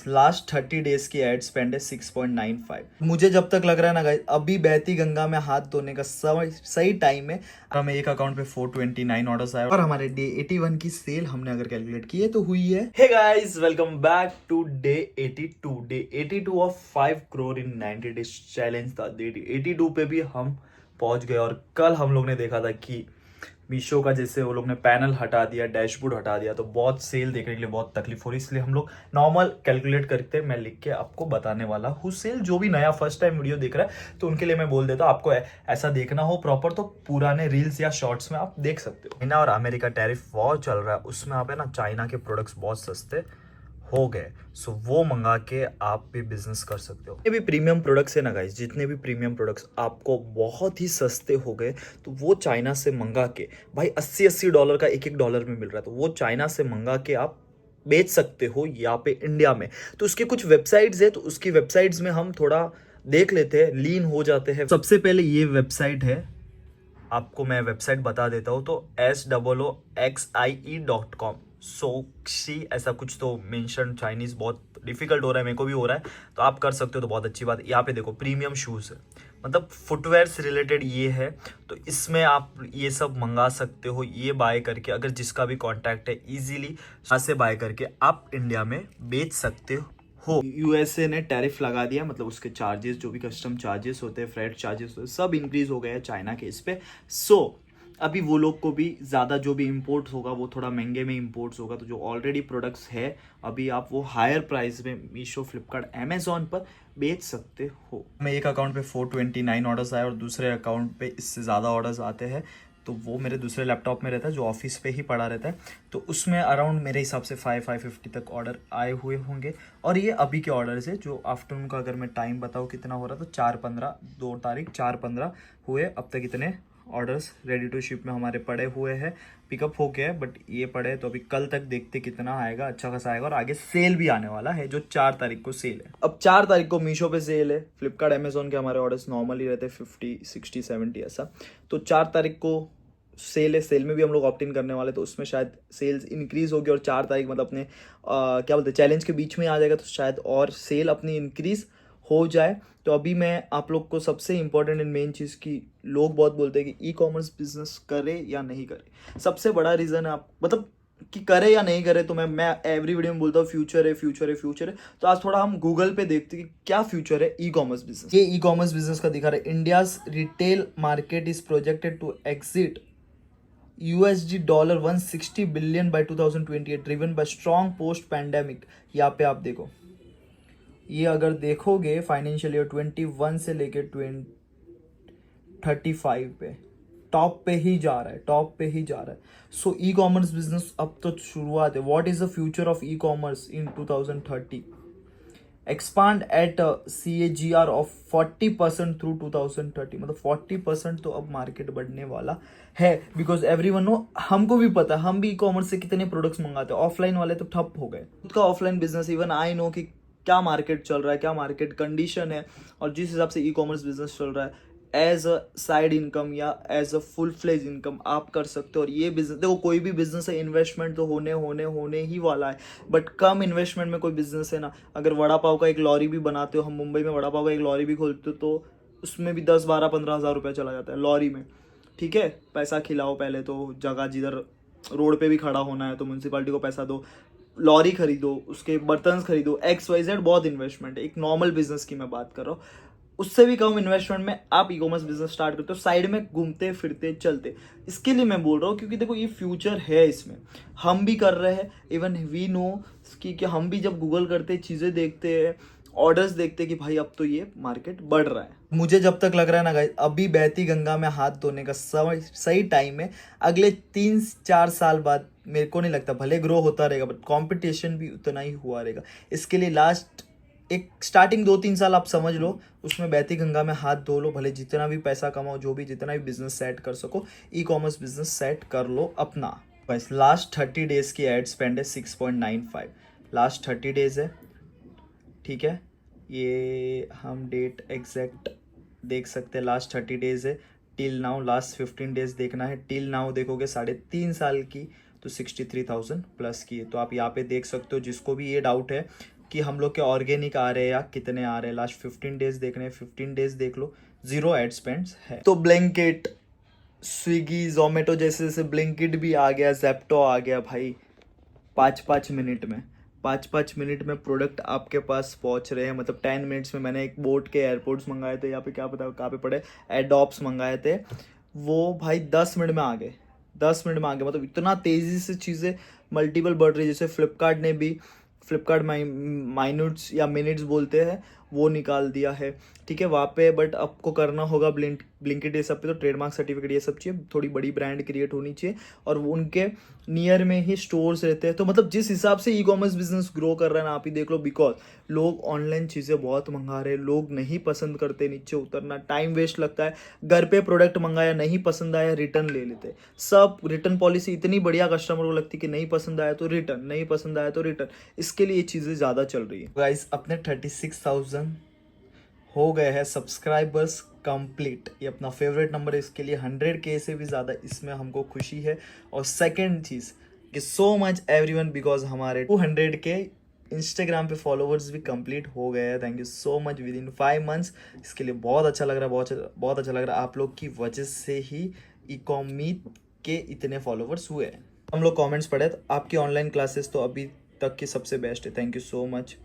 Last 30 days की ad spend है 6.95। मुझे जब तक लग रहा है ना गाइस, अभी बहती गंगा में हाथ धोने का समय सही टाइम है। हमें एक अकाउंट पे 429 ऑर्डर्स आए और हमारे डे 81 की सेल हमने अगर कैलकुलेट की है तो हुई है। Hey guys, welcome back to day 82 of 5 crore in 90 days challenge था। डे 82 पे भी हम पहुंच गए और कल हम लोग ने देखा था कि मीशो का जैसे वो लोग ने पैनल हटा दिया, डैशबोर्ड हटा दिया, तो बहुत सेल देखने के लिए बहुत तकलीफ हो रही, इसलिए हम लोग नॉर्मल कैलकुलेट करते मैं लिख के आपको बताने वाला हूँ सेल। जो भी नया फर्स्ट टाइम वीडियो देख रहा है तो उनके लिए मैं बोल देता हूँ, आपको ऐसा देखना हो प्रॉपर तो पुराने रील्स या शॉर्ट्स में आप देख सकते हो। चाइना और अमेरिका टैरिफ वॉर चल रहा है, उसमें आप है ना चाइना के प्रोडक्ट्स बहुत सस्ते हो गए, सो वो मंगा के आप भी बिजनेस कर सकते हो। ये भी प्रीमियम प्रोडक्ट्स है ना गाइस, जितने भी प्रीमियम प्रोडक्ट्स आपको बहुत ही सस्ते हो गए तो वो चाइना से मंगा के भाई $80 का एक डॉलर में मिल रहा है, तो वो चाइना से मंगा के आप बेच सकते हो यहाँ पे इंडिया में। तो उसके कुछ वेबसाइट्स है, तो उसकी वेबसाइट्स में हम थोड़ा देख लेते हैं, लीन हो जाते हैं। सबसे पहले ये वेबसाइट है, आपको मैं वेबसाइट बता देता हूँ, तो SOOXIE.com सोक्सी ऐसा कुछ तो मेंशन। चाइनीज बहुत डिफिकल्ट हो रहा है, मेरे को भी हो रहा है, तो आप कर सकते हो तो बहुत अच्छी बात। यहाँ पे देखो प्रीमियम शूज़ है, मतलब फुटवेयर से रिलेटेड ये है, तो इसमें आप ये सब मंगा सकते हो। ये बाय करके अगर जिसका भी कॉन्टैक्ट है इजीली यहाँ से बाय करके आप इंडिया में बेच सकते हो। यूएसए ने टैरिफ लगा दिया, मतलब उसके चार्जेस जो भी कस्टम चार्जेस होते हैं, फ्रेट चार्जेस होते हैं, सब इंक्रीज हो गए हैं चाइना के इस पे। सो अभी वो लोग को भी ज़्यादा जो भी इंपोर्ट्स होगा वो थोड़ा महंगे में इंपोर्ट्स होगा, तो जो ऑलरेडी प्रोडक्ट्स है अभी आप वो हायर प्राइस में मीशो, फ्लिपकार्ट, अमेजोन पर बेच सकते हो। मैं एक अकाउंट पे 429 ऑर्डर्स आए और दूसरे अकाउंट पे इससे ज़्यादा ऑर्डर्स आते हैं, तो वो मेरे दूसरे लैपटॉप में रहता है जो ऑफिस पे ही पड़ा रहता है, तो उसमें अराउंड मेरे हिसाब से 550 तक ऑर्डर आए हुए होंगे। और ये अभी के ऑर्डर्स है, जो आफ्टरनून का अगर मैं टाइम बताऊँ कितना हो रहा, तो 4/15 2 तारीख 4/15 हुए, अब तक इतने ऑर्डर्स रेडी टू शिप में हमारे पड़े हुए हैं। पिकअप हो गया है बट ये पड़े, तो अभी कल तक देखते कितना आएगा, अच्छा खासा आएगा। और आगे सेल भी आने वाला है, जो 4 तारीख को सेल है। अब 4 तारीख को मीशो पे सेल है, फ्लिपकार्ट, अमेजोन के हमारे ऑर्डर्स नॉर्मली रहते हैं 50 60 70 ऐसा, तो 4 तारीख को सेल है। सेल में भी हम लोग ऑप्ट इन करने वाले, तो उसमें शायद सेल्स इंक्रीज होगी और 4 तारीख मतलब अपने क्या बोलते हैं चैलेंज के बीच में आ जाएगा, तो शायद और सेल अपनी इंक्रीज हो जाए। तो अभी मैं आप लोग को सबसे इंपॉर्टेंट एंड मेन चीज़ की, लोग बहुत बोलते हैं कि ई कॉमर्स बिजनेस करे या नहीं करे। सबसे बड़ा रीज़न है आप मतलब कि करे या नहीं करे, तो मैं एवरी वीडियो में बोलता हूँ फ्यूचर है, फ्यूचर है, फ्यूचर है। तो आज थोड़ा हम गूगल पे देखते हैं कि क्या फ्यूचर है ई कॉमर्स बिजनेस। ये ई कॉमर्स बिजनेस का दिखा रहा है, India's retail market is projected to exit $160 billion by 2028, driven by strong post pandemic. यहाँ पे आप देखो, ये अगर देखोगे फाइनेंशियल ईयर 21 से लेके 35 पे टॉप पे ही जा रहा है, टॉप पे ही जा रहा है। सो ई कॉमर्स बिजनेस अब तो शुरुआत है। What is the future of e commerce in 2030? Expand at CAGR of 40% through 2030, मतलब 40% तो अब मार्केट बढ़ने वाला है। बिकॉज एवरीवन नो, हमको भी पता है, हम भी ई कॉमर्स से कितने प्रोडक्ट्स मंगाते हैं। ऑफलाइन वाले तो ठप हो गए, खुद का offline business, even I know कि क्या मार्केट चल रहा है, क्या मार्केट कंडीशन है, और जिस हिसाब से ई कॉमर्स बिजनेस चल रहा है एज अ साइड इनकम या as a full fledge income आप कर सकते हो। और ये बिजनेस देखो, कोई भी बिजनेस है, इन्वेस्टमेंट तो होने ही वाला है, बट कम इन्वेस्टमेंट में कोई बिजनेस है ना। अगर वड़ा पाव का एक लॉरी भी बनाते हो, हम मुंबई में वड़ा पाव का एक लॉरी भी खोलते हो, तो उसमें भी 10-12-15 हज़ार रुपये चला जाता है लॉरी में। ठीक है, पैसा खिलाओ पहले तो, जगह जिधर रोड पे भी खड़ा होना है तो म्यूनसिपालिटी को पैसा दो, लॉरी खरीदो, उसके बर्तन खरीदो, XYZ, बहुत इन्वेस्टमेंट है। एक नॉर्मल बिजनेस की मैं बात कर रहा हूँ, उससे भी कम इन्वेस्टमेंट में आप ई कॉमर्स बिजनेस स्टार्ट करते हो, साइड में घूमते फिरते चलते। इसके लिए मैं बोल रहा हूँ क्योंकि देखो ये फ्यूचर है, इसमें हम भी कर रहे हैं। इवन वी नो कि हम भी जब गूगल करते चीज़ें देखते हैं, ऑर्डर्स देखते कि भाई अब तो ये मार्केट बढ़ रहा है। मुझे जब तक लग रहा है ना गाइस, अभी बहती गंगा में हाथ धोने का समय सही टाइम है। अगले 3-4 साल बाद मेरे को नहीं लगता, भले ग्रो होता रहेगा बट कंपटीशन भी उतना ही हुआ रहेगा। इसके लिए लास्ट एक स्टार्टिंग 2-3 साल आप समझ लो, उसमें बहती गंगा में हाथ धो लो, भले जितना भी पैसा कमाओ, जो भी जितना भी बिजनेस सेट कर सको, ई कॉमर्स बिजनेस सेट कर लो अपना। बस लास्ट 30 डेज की एड स्पेंड है 6.95, लास्ट 30 डेज है। ठीक है, ये हम डेट एग्जैक्ट देख सकते हैं, लास्ट 30 डेज है। टिल नाउ लास्ट 15 डेज देखना है, टिल नाउ देखोगे 3.5 साल की, तो 63,000 प्लस की है। तो आप यहाँ पे देख सकते हो, जिसको भी ये डाउट है कि हम लोग के ऑर्गेनिक आ रहे हैं या कितने आ रहे हैं। लास्ट 15 डेज देखने हैं, 15 डेज देख लो, 0 एड स्पेंड्स है। तो ब्लिंकिट, स्विगी, जोमेटो जैसे जैसे ब्लिंकिट भी आ गया, जेप्टो आ गया भाई, 5-5 मिनट में 5-5 मिनट में प्रोडक्ट आपके पास पहुंच रहे हैं। मतलब 10 मिनट्स में। मैंने एक बोट के एयरपोर्ट्स मंगाए थे, यहाँ पे क्या पता कहाँ पे पड़े, एडॉप्स मंगाए थे, वो भाई 10 मिनट में आ गए, 10 मिनट में आ गए। मतलब इतना तेज़ी से चीज़ें मल्टीपल बढ़ रही है। जैसे फ्लिपकार्ट ने भी, फ्लिपकार्ट माइनट्स या मिनट्स बोलते हैं, वो निकाल दिया है, ठीक है वहाँ पे। बट आपको करना होगा ब्लिंकिट ये सब पे तो ट्रेडमार्क सर्टिफिकेट ये सब चाहिए, थोड़ी बड़ी ब्रांड क्रिएट होनी चाहिए, और वो उनके नियर में ही स्टोर्स रहते हैं। तो मतलब जिस हिसाब से ई कॉमर्स बिजनेस ग्रो कर रहा है ना, आप ही देख लो, बिकॉज लोग ऑनलाइन चीज़ें बहुत मंगा रहे हैं, लोग नहीं पसंद करते नीचे उतरना, टाइम वेस्ट लगता है। घर पे प्रोडक्ट मंगाया, नहीं पसंद आया, रिटर्न ले लेते। सब रिटर्न पॉलिसी इतनी बढ़िया कस्टमर को लगती है कि नहीं पसंद आया तो रिटर्न, नहीं पसंद आया तो रिटर्न। इसके लिए ये चीज़ें ज़्यादा चल रही है। गाइस अपने 36,000 हो गए हैं सब्सक्राइबर्स कंप्लीट। ये अपना फेवरेट नंबर है, इसके लिए 100K से भी ज़्यादा इसमें हमको खुशी है। और सेकंड चीज़ कि सो मच एवरीवन, बिकॉज हमारे 200K इंस्टाग्राम पे फॉलोवर्स भी कंप्लीट हो गए हैं। Thank you so much, with in 5 months. इसके लिए बहुत अच्छा लग रहा है, बहुत अच्छा लग रहा है। आप लोग की वजह से ही इकॉमीत के इतने फॉलोवर्स हुए हैं। हम लोग कमेंट्स पढ़े तो आपकी ऑनलाइन क्लासेस तो अभी तक की सबसे बेस्ट है। Thank you so much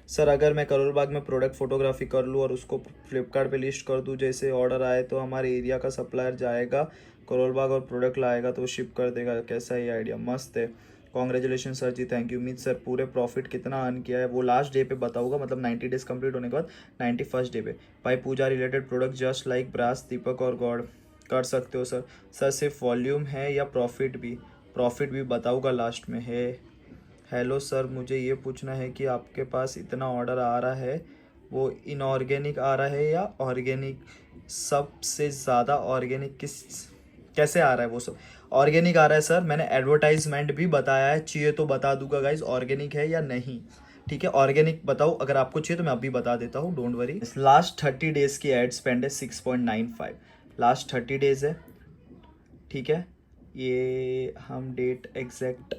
sir. अगर मैं करोल बाग में प्रोडक्ट फोटोग्राफी कर लूँ और उसको फ्लिपकार्ट पे लिस्ट कर दूँ, जैसे ऑर्डर आए तो हमारे एरिया का सप्लायर जाएगा करोल बाग और प्रोडक्ट लाएगा तो शिप कर देगा। कैसा ही आइडिया, मस्त है। Congratulation sir ji, thank you. उम्मीद सर पूरे प्रॉफिट कितना अर्न किया है वो लास्ट डे पे बताऊंगा, मतलब 90 डेज कंप्लीट होने के बाद 91st डे पे। भाई puja related product just like brass, दीपक और गॉड कर सकते हो सर। सर सिर्फ वॉल्यूम है या प्रॉफिट भी? प्रॉफिट भी बताऊंगा लास्ट में है। हेलो सर, मुझे ये पूछना है कि आपके पास इतना ऑर्डर आ रहा है, वो इनऑर्गेनिक आ रहा है या ऑर्गेनिक? सबसे ज़्यादा ऑर्गेनिक कैसे आ रहा है वो सब? ऑर्गेनिक आ रहा है सर, मैंने एडवर्टाइजमेंट भी बताया है, चाहिए तो बता दूंगा गाइज ऑर्गेनिक है या नहीं, ठीक है। ऑर्गेनिक बताओ, अगर आपको चाहिए तो मैं अभी बता देता हूँ, डोंट वरी। लास्ट 30 डेज की एड स्पेंड है 6.95, लास्ट 30 डेज है, ठीक है। ये हम डेट एग्जैक्ट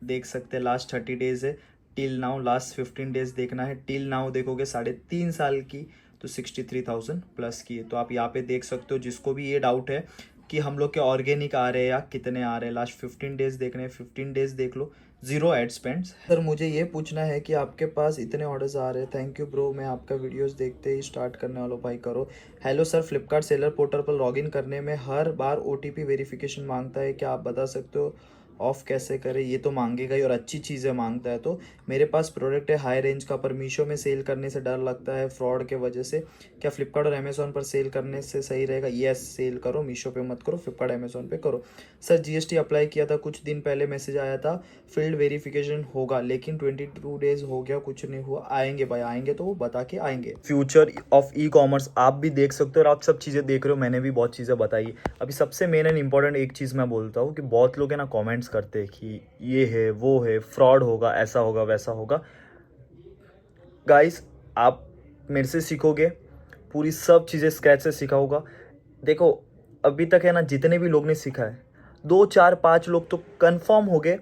देख सकते हैं, लास्ट 30 डेज है टिल नाउ। लास्ट 15 डेज देखना है, टिल नाउ देखोगे 3.5 साल की तो 63,000 प्लस की है। तो आप यहाँ पे देख सकते हो, जिसको भी ये डाउट है कि हम लोग के ऑर्गेनिक आ रहे हैं या कितने आ रहे हैं, लास्ट 15 डेज देखने हैं, 15 डेज देख लो, 0 एड स्पेंड्स। सर मुझे ये पूछना है कि आपके पास इतने ऑर्डर्स आ रहे हैं। थैंक यू ब्रो, मैं आपका वीडियोस देखते ही स्टार्ट करने वाला हूँ, भाई करो। Hello sir, Flipkart seller portal पर लॉगिन करने में हर बार OTP वेरिफिकेशन मांगता है, क्या आप बता सकते हो ऑफ कैसे करें? ये तो मांगेगा ही, और अच्छी चीज़ें मांगता है। तो मेरे पास प्रोडक्ट है हाई रेंज का, पर मीशो में सेल करने से डर लगता है फ्रॉड के वजह से। क्या फ्लिपकार्ट और अमेजोन पर सेल करने से सही रहेगा? यस, सेल करो, मीशो पे मत करो, फ्लिपकार्ट अमेजोन पे करो। सर GST अप्लाई किया था, कुछ दिन पहले मैसेज आया था फील्ड वेरिफिकेशन होगा, लेकिन 22 डेज हो गया, कुछ नहीं हुआ। आएंगे भाई, आएंगे तो वो बता के आएंगे। फ्यूचर ऑफ ई कॉमर्स आप भी देख सकते हो, और आप सब चीज़ें देख रहे हो, मैंने भी बहुत चीज़ें बताई। अभी सबसे मेन एंड इंपॉर्टेंट एक चीज़ मैं बोलता हूँ कि बहुत लोग है ना कमेंट्स करते हैं कि ये है वो है, फ्रॉड होगा, ऐसा होगा वैसा होगा। गाइस आप मेरे से सीखोगे, पूरी सब चीज़ें स्क्रैच से सीखा होगा। देखो अभी तक है ना जितने भी लोग ने सीखा है, 2 4 5 लोग तो कंफर्म हो गए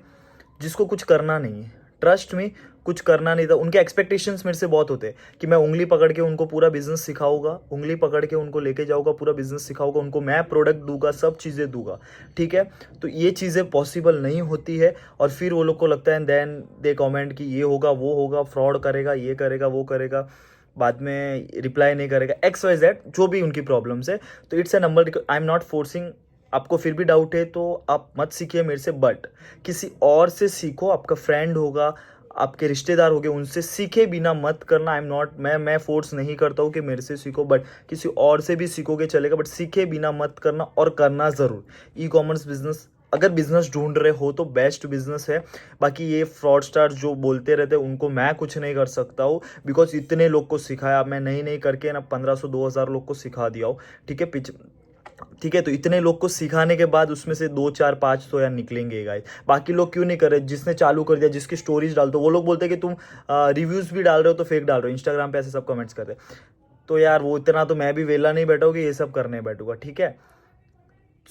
जिसको कुछ करना नहीं है। ट्रस्ट में कुछ करना नहीं था। उनके एक्सपेक्टेशंस मेरे से बहुत होते हैं कि मैं उंगली पकड़ के उनको पूरा बिजनेस सिखाऊंगा, उंगली पकड़ के उनको लेके जाऊंगा, पूरा बिजनेस सिखाऊंगा, उनको मैं प्रोडक्ट दूंगा, सब चीज़ें दूंगा, ठीक है। तो ये चीज़ें पॉसिबल नहीं होती है, और फिर वो लोग को लगता है देन दे कमेंट कि ये होगा वो होगा, फ्रॉड करेगा, ये करेगा वो करेगा, बाद में रिप्लाई नहीं करेगा, XYZ जो भी उनकी प्रॉब्लम्स है। तो it's a number, I am not forcing. आपको फिर भी डाउट है तो आप मत सीखिए मेरे से, बट किसी और से सीखो। आपका फ्रेंड होगा, आपके रिश्तेदार हो गए, उनसे सीखे बिना मत करना। आई एम नॉट, मैं फोर्स नहीं करता हूँ कि मेरे से सीखो, बट किसी और से भी सीखोगे चलेगा, बट सीखे बिना मत करना, और करना ज़रूर। ई कॉमर्स बिजनेस अगर बिजनेस ढूंढ रहे हो तो बेस्ट बिजनेस है। बाकी ये फ्रॉड स्टार जो बोलते रहते हैं उनको मैं कुछ नहीं कर सकता हूँ, बिकॉज इतने लोग को सिखाया मैं, नहीं करके ना 1500 2000 लोग को सिखा दिया हूँ, ठीक है। ठीक है, तो इतने लोग को सिखाने के बाद उसमें से 2 4 5 तो यार निकलेंगे गाइस। बाकी लोग क्यों नहीं कर रहे? जिसने चालू कर दिया, जिसकी स्टोरीज डाल दो, वो लोग बोलते हैं कि तुम रिव्यूज भी डाल रहे हो तो फेक डाल रहे हो, इंस्टाग्राम पे ऐसे सब कमेंट्स करते हैं। तो यार वो इतना तो मैं भी वेला नहीं बैठा हूँ कि ये सब करने बैठूंगा, ठीक है।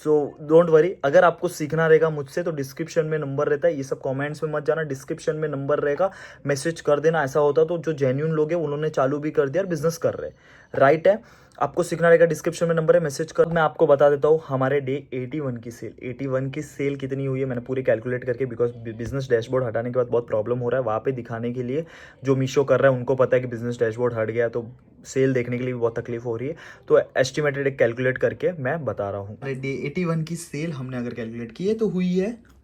सो डोंट वरी, अगर आपको सीखना रहेगा मुझसे तो डिस्क्रिप्शन में नंबर रहता है, ये सब कमेंट्स में मत जाना, डिस्क्रिप्शन में नंबर रहेगा, मैसेज कर देना। ऐसा होता तो जो जेन्यून लोग हैं उन्होंने चालू भी कर दिया और बिजनेस कर रहे, राइट है। आपको सीखना रहेगा, डिस्क्रिप्शन में नंबर है, मैसेज कर। मैं आपको बता देता हूँ हमारे डे 81 की सेल, 81 की सेल कितनी हुई है मैंने पूरी कैलकुलेट करके, बिकॉज बिजनेस डैशबोर्ड हटाने के बाद बहुत प्रॉब्लम हो रहा है वहाँ पे दिखाने के लिए। जो मीशो कर रहा है उनको पता है कि बिजनेस डैशबोर्ड हट गया, तो सेल देखने के लिए भी बहुत तकलीफ हो रही है। तो एस्टिमेटेड एक कैलकुलेट करके मैं बता रहा हूँ। डे 81 की सेल हमने अगर कैलकुलेट की है तो हुई है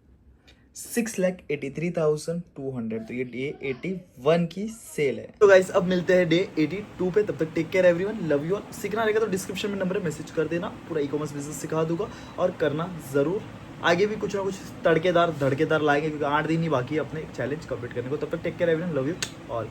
6,83,200। तो ये डे 81 की सेल है। तो गाइस अब मिलते हैं डे 82 पे, तब तक take care everyone, love you all. सीखना रहेगा तो डिस्क्रिप्शन में नंबर है, मैसेज कर देना, पूरा ई कॉमर्स बिजनेस सिखा दूंगा और करना जरूर। आगे भी कुछ ना कुछ तड़केदार धड़केदार लाएंगे, क्योंकि 8 दिन ही बाकी है अपने चैलेंज कंप्लीट करने को। तब तक take care everyone, love you all.